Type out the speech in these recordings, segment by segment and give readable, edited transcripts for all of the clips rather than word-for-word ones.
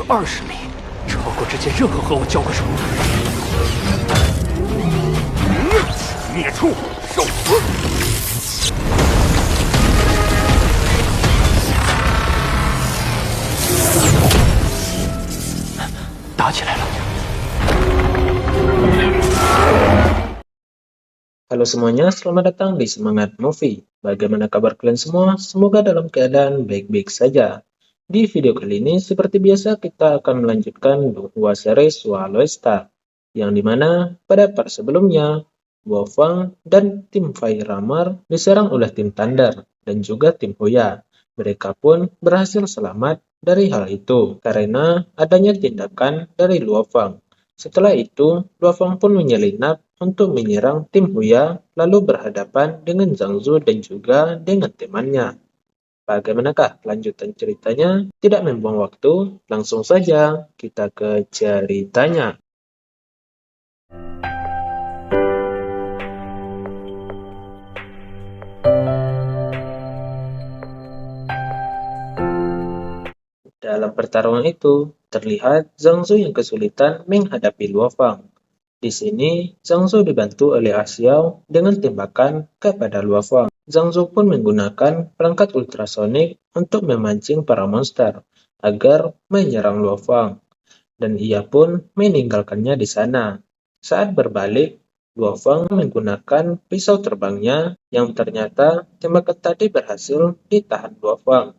20米，超过之前任何和我交过手的。孽畜，受死！打起来了。 Halo semuanya, selamat datang di Semangat Movie. Bagaimana kabar kalian semua? Semoga dalam keadaan baik-baik saja. Di video kali ini, seperti biasa, kita akan melanjutkan dua series Swallow Star, yang dimana pada part sebelumnya, Wolfang dan tim Fire Ramar diserang oleh tim Thunder dan juga tim Hoya. Mereka pun berhasil selamat dari hal itu, karena adanya tindakan dari Luofang. Setelah itu, Luofang pun menyelinap untuk menyerang tim Hoya, lalu berhadapan dengan Zhang Zu dan juga dengan temannya. Bagaimanakah lanjutan ceritanya? Tidak membuang waktu, langsung saja kita ke ceritanya. Dalam pertarungan itu, terlihat Zhang Zu yang kesulitan menghadapi Luofang. Di sini, Zhang Zu dibantu oleh Xiao dengan tembakan kepada Luofang. Zhang Zu pun menggunakan perangkat ultrasonik untuk memancing para monster agar menyerang Luofang, dan ia pun meninggalkannya di sana. Saat berbalik, Luofang menggunakan pisau terbangnya yang ternyata tembakan tadi berhasil ditahan Luofang,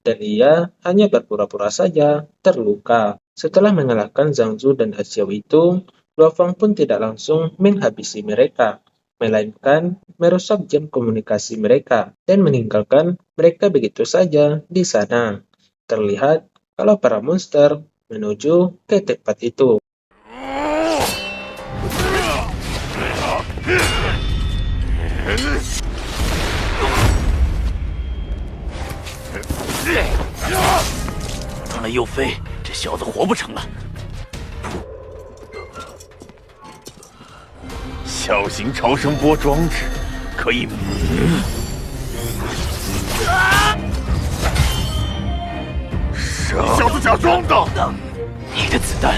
dan ia hanya berpura-pura saja terluka. Setelah mengalahkan Zhang Zu dan Xiao itu, Luofang pun tidak langsung menghabisi mereka, melainkan merusak jam komunikasi mereka dan meninggalkan mereka begitu saja di sana. Terlihat kalau para monster menuju ke tempat itu. 看来又飞，这小子活不成了。小型超声波装置可以。小子假装的！你的子弹。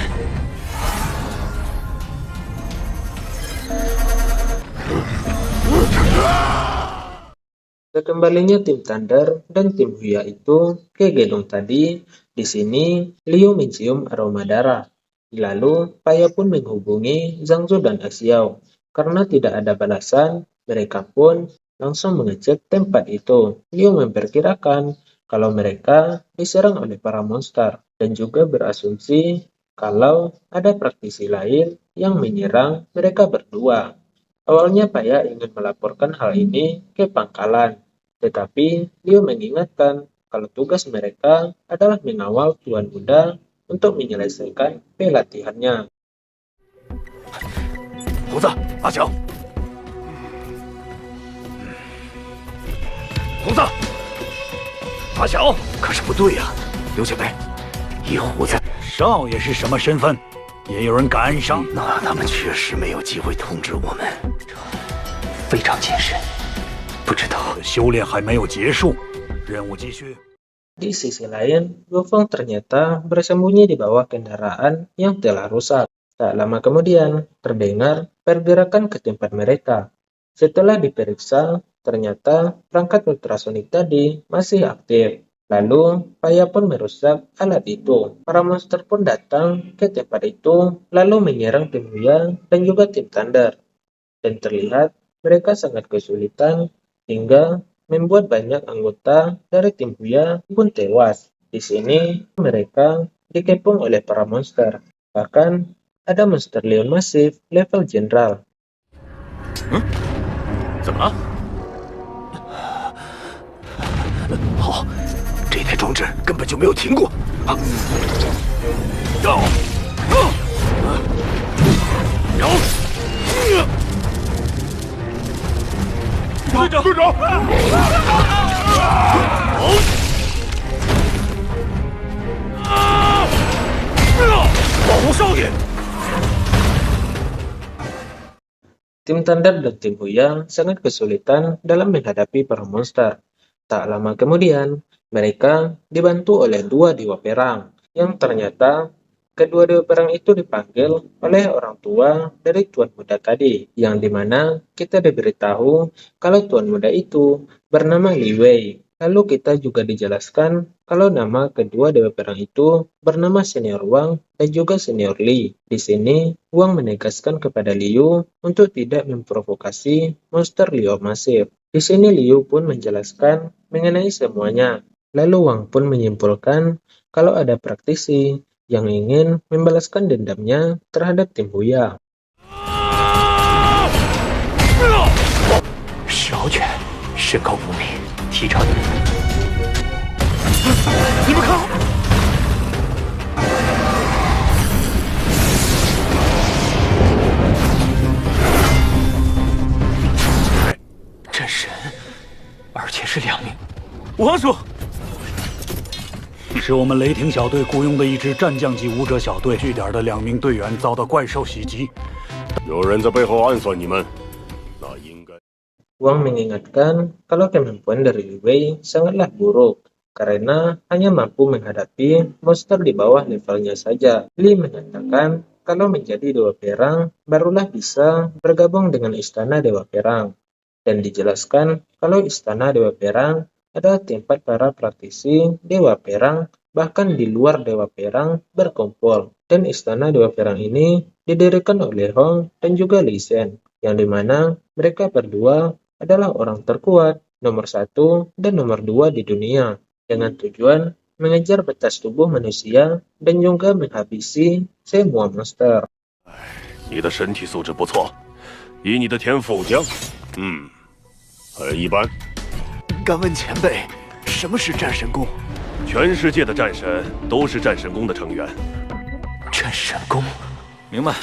Kembalinya tim Thunder dan tim Hoya itu ke gedung tadi. Di sini, Liu mencium aroma darah. Lalu, Paya pun menghubungi Zhang Zu dan Xiao. Karena tidak ada balasan, mereka pun langsung mengecek tempat itu. Liu memperkirakan kalau mereka diserang oleh para monster dan juga berasumsi kalau ada praktisi lain yang menyerang mereka berdua. Awalnya Paya ingin melaporkan hal ini ke pangkalan, tetapi Liu mengingatkan kalau tugas mereka adalah mengawal Tuan Muda untuk menyelesaikan pelatihannya. 胡子，阿强，胡子，阿强，可是不对呀、刘前辈，一胡子少爷是什么身份？也有人敢暗杀？那他们确实没有机会通知我们，这非常谨慎。不知道修炼还没有结束，任务继续。 Di sisi lain, Luofang ternyata bersembunyi di bawah kendaraan yang telah rusak. Tak lama kemudian, terdengar pergerakan ke tempat mereka. Setelah diperiksa, ternyata perangkat ultrasonik tadi masih aktif. Lalu, Paya pun merusak alat itu. Para monster pun datang ke tempat itu, lalu menyerang tim Hoya dan juga tim Thunder. Dan terlihat mereka sangat kesulitan hingga membuat banyak anggota dari tim Hoya pun tewas. Di sini, mereka dikepung oleh para monster. Bahkan, ada monster Leon Masif level Jenderal. 怎么了？好，这台装置根本就没有停过。啊！队长，队长！保护少爷！ Tim Thunder dan tim Hoya sangat kesulitan dalam menghadapi para monster. Tak lama kemudian, mereka dibantu oleh dua dewa perang, yang ternyata kedua dewa perang itu dipanggil oleh orang tua dari Tuan Muda tadi, yang dimana kita diberitahu kalau Tuan Muda itu bernama Li Wei. Lalu kita juga dijelaskan kalau nama kedua dewa perang itu bernama Senior Wang dan juga Senior Li. Di sini, Wang menegaskan kepada Liu untuk tidak memprovokasi monster Liu Masif. Di sini Liu pun menjelaskan mengenai semuanya. Lalu Wang pun menyimpulkan kalau ada praktisi yang ingin membalaskan dendamnya terhadap tim Huya. 晁犬身高5米，体长1米。你们看好！战神，而且是2名。王叔，是我们雷霆小队雇佣的一支战将级武者小队，据点的2名队员遭到怪兽袭击。有人在背后暗算你们，那应该。 Wang mengingatkan kalau kemampuan dari Li Wei sangatlah buruk karena hanya mampu menghadapi monster di bawah levelnya saja. Li menyatakan kalau menjadi Dewa Perang barulah bisa bergabung dengan Istana Dewa Perang. Dan dijelaskan kalau Istana Dewa Perang adalah tempat para praktisi Dewa Perang bahkan di luar Dewa Perang berkumpul. Dan Istana Dewa Perang ini didirikan oleh Hong dan juga Li Shen, yang dimana mereka berdua adalah orang terkuat, nomor 1 dan nomor 2 di dunia, dengan tujuan mengejar batas tubuh manusia dan juga menghabisi semua monster. 你的身体素质不错，以你的天赋将，很一般。敢问前辈，什么是战神宫？全世界的战神都是战神宫的成员。战神宫，明白。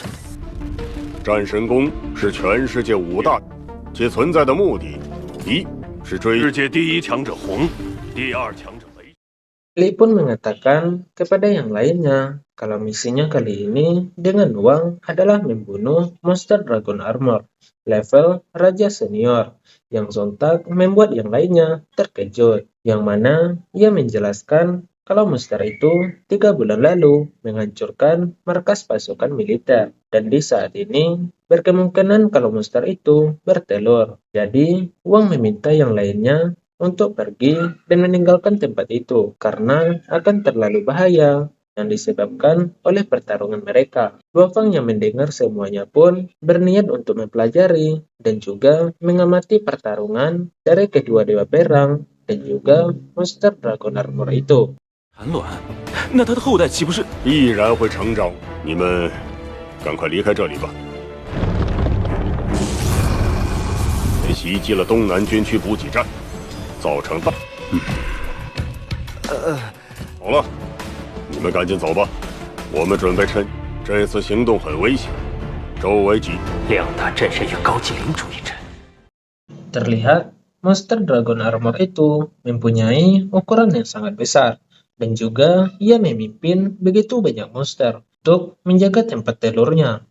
战神宫是全世界5大。 其存在的目的，一是追世界第1强者红，第2强者雷。 Li pun mengatakan kepada yang lainnya kalau misinya kali ini dengan Wang adalah membunuh monster Dragon Armor level Raja Senior, yang sontak membuat yang lainnya terkejut, yang mana ia menjelaskan kalau monster itu 3 bulan lalu menghancurkan markas pasukan militer, dan di saat ini berkemungkinan kalau monster itu bertelur. Jadi, Wang meminta yang lainnya untuk pergi dan meninggalkan tempat itu karena akan terlalu bahaya yang disebabkan oleh pertarungan mereka. Luofang yang mendengar semuanya pun berniat untuk mempelajari dan juga mengamati pertarungan dari kedua dewa perang dan juga monster Dragon Armor itu. 寒卵，那他的后代岂不是必然会成长？你们赶快离开这里吧。袭击了东南军区补给站，造成大。好了，你们赶紧走吧。我们准备趁这次行动很危险，周围几2大战神与高级领主一阵。 Terlihat monster Dragon Armor itu mempunyai ukuran yang sangat besar. Dan juga ia memimpin begitu banyak monster untuk menjaga tempat telurnya.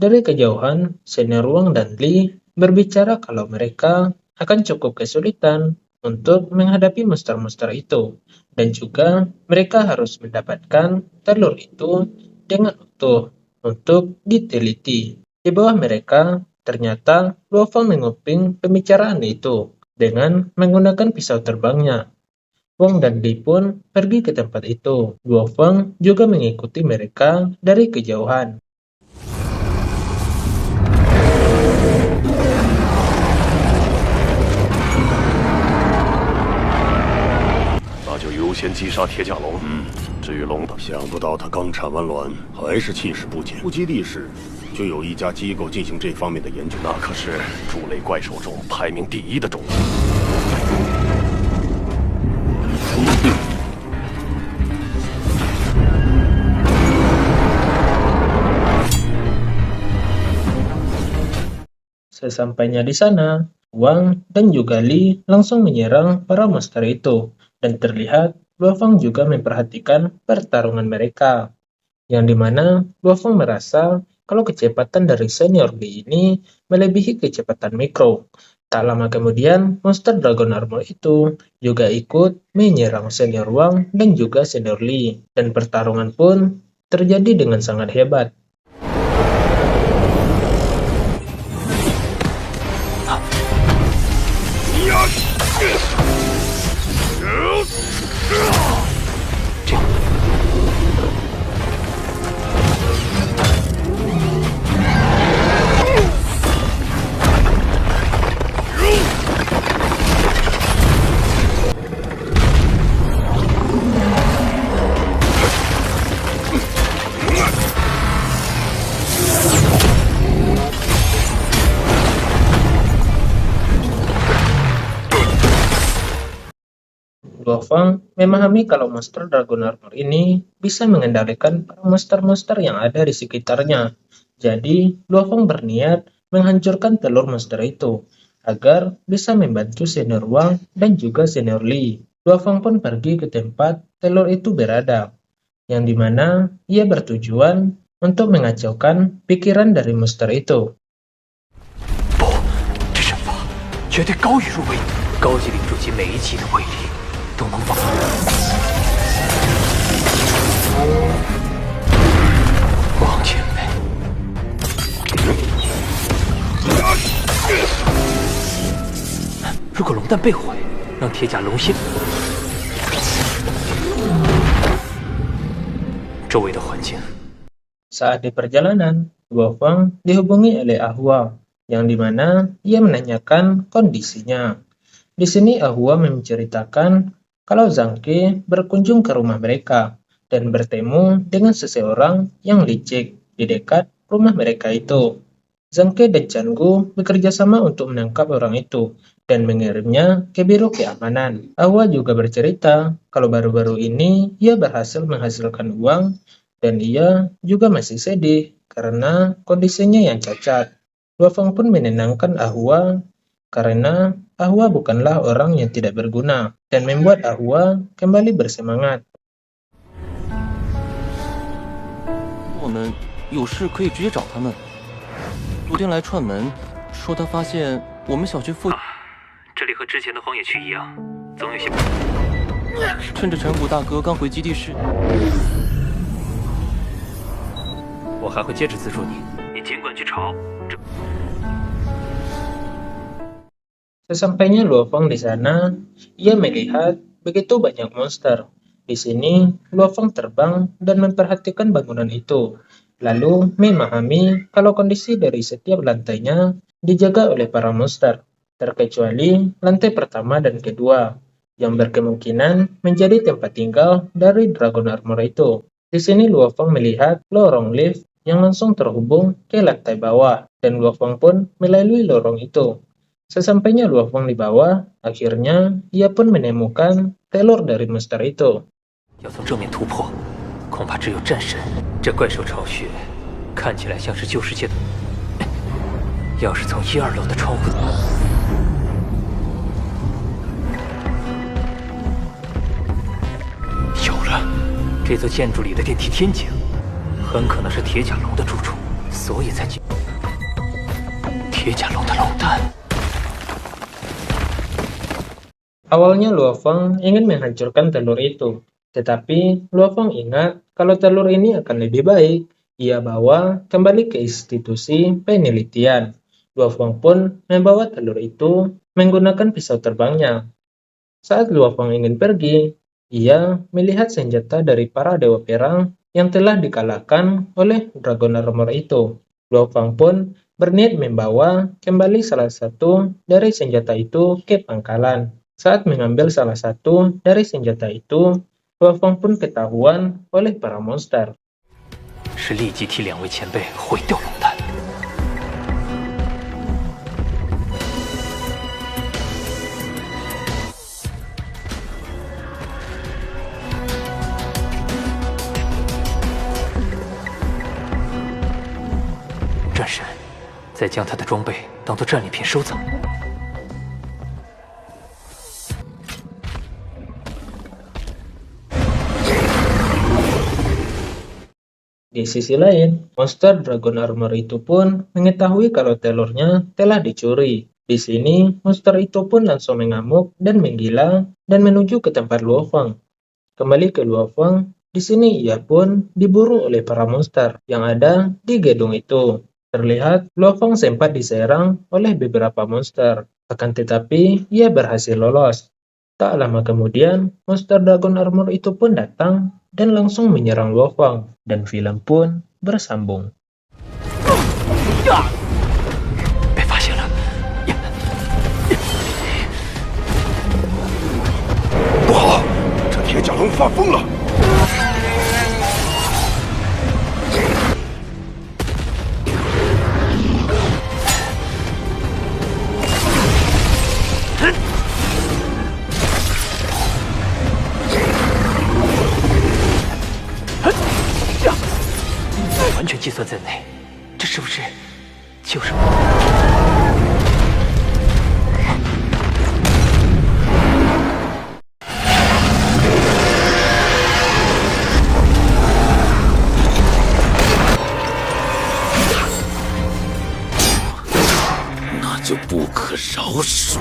Dari kejauhan, Senior Wang dan Li berbicara kalau mereka akan cukup kesulitan untuk menghadapi monster-monster itu. Dan juga mereka harus mendapatkan telur itu dengan utuh untuk diteliti. Di bawah mereka, ternyata Luofang menguping pembicaraan itu dengan menggunakan pisau terbangnya. Wang dan Li pun pergi ke tempat itu. Luofang juga mengikuti mereka dari kejauhan. 那就优先击杀铁甲龙。至于龙的，想不到他刚产完卵，还是气势不减。不基地市就有一家机构进行这方面的研究，那可是猪类怪兽中排名第1的种类。 Sesampainya di sana, Wang dan juga Li langsung menyerang para monster itu, dan terlihat Luofang juga memperhatikan pertarungan mereka, yang dimana Luofang merasa kalau kecepatan dari Senior Li ini melebihi kecepatan Mikro, Tak lama kemudian, monster Dragon Armor itu juga ikut menyerang senior Wang dan juga senior Li, dan pertarungan pun terjadi dengan sangat hebat. Luofeng memahami kalau monster Dragon Armor ini bisa mengendalikan para monster-monster yang ada di sekitarnya. Jadi, Luofeng berniat menghancurkan telur monster itu agar bisa membantu senior Wang dan juga senior Li. Luofeng pun pergi ke tempat telur itu berada, yang dimana ia bertujuan untuk mengacaukan pikiran dari monster itu. 不，这阵法绝对高于入味，高级领主级每一击的威力都能防。王前辈，如果龙蛋被毁，让铁甲龙先。周围的环境。 Saat di perjalanan, Luofeng dihubungi oleh Ahua, yang dimana ia menanyakan kondisinya. Di sini Ahua menceritakan kalau Zhang Ke berkunjung ke rumah mereka dan bertemu dengan seseorang yang licik di dekat rumah mereka itu. Zhang Ke dan Chan Gu bekerja sama untuk menangkap orang itu dan mengirimnya ke biro keamanan. Ahua juga bercerita kalau baru-baru ini ia berhasil menghasilkan uang dan ia juga masih sedih karena kondisinya yang cacat. Luofeng pun menenangkan Ahua karena Ahua bukanlah orang yang tidak berguna dan membuat Ahua kembali bersemangat. 我们有事可以直接找他们。昨天来串门，说他发现我们小区附近，这里和之前的荒野区一样，总有些。趁着陈谷大哥刚回基地室， 我还会接着资助你，你尽管去吵。 Sesampainya Luofeng di sana, ia melihat begitu banyak monster. Di sini, Luofeng terbang dan memperhatikan bangunan itu, lalu memahami kalau kondisi dari setiap lantainya dijaga oleh para monster, terkecuali lantai pertama dan kedua, yang berkemungkinan menjadi tempat tinggal dari Dragon Armor itu. Di sini Luofeng melihat lorong lift yang langsung terhubung ke lantai bawah, dan Luofeng pun melalui lorong itu. Sesampainya Luofeng di bawah, akhirnya ia pun menemukan telur dari monster itu. 要从正面突破，恐怕只有战神。这怪兽巢穴看起来像是旧世界的，要是从1、2楼的窗户，有了，这座建筑里的电梯天井，很可能是铁甲龙的住处，所以才铁甲龙的龙蛋。 Awalnya Luofeng ingin menghancurkan telur itu, tetapi Luofeng ingat kalau telur ini akan lebih baik ia bawa kembali ke institusi penelitian. Luofeng pun membawa telur itu menggunakan pisau terbangnya. Saat Luofeng ingin pergi, ia melihat senjata dari para dewa perang yang telah dikalahkan oleh Dragon Armor itu. Luofeng pun berniat membawa kembali salah satu dari senjata itu ke pangkalan. Saat mengambil salah satu dari senjata itu, Luofeng pun ketahuan oleh para monster. 是立即替2位前辈毁掉龙蛋。战神，再将他的装备当作战利品收藏。 Di sisi lain, monster Dragon Armor itu pun mengetahui kalau telurnya telah dicuri. Di sini, monster itu pun langsung mengamuk dan menggila dan menuju ke tempat Luo Fang. Kembali ke Luo Fang, di sini ia pun diburu oleh para monster yang ada di gedung itu. Terlihat Luo Fang sempat diserang oleh beberapa monster, akan tetapi ia berhasil lolos. Tak lama kemudian, monster Dragon Armor itu pun datang dan langsung menyerang Luo Fang, dan film pun bersambung. 被发现了！不好，这铁甲龙发疯了！完全计算在内，这是不是就是？那就不可饶恕！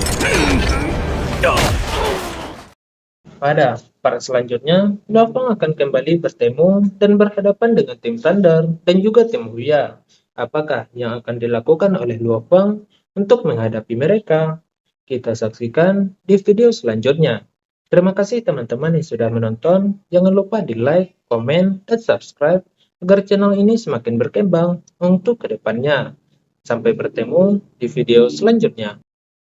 Pada part selanjutnya, Luo Fang akan kembali bertemu dan berhadapan dengan tim Thunder dan juga tim Huya. Apakah yang akan dilakukan oleh Luo Fang untuk menghadapi mereka? Kita saksikan di video selanjutnya. Terima kasih teman-teman yang sudah menonton. Jangan lupa di like, komen, dan subscribe agar channel ini semakin berkembang untuk kedepannya. Sampai bertemu di video selanjutnya.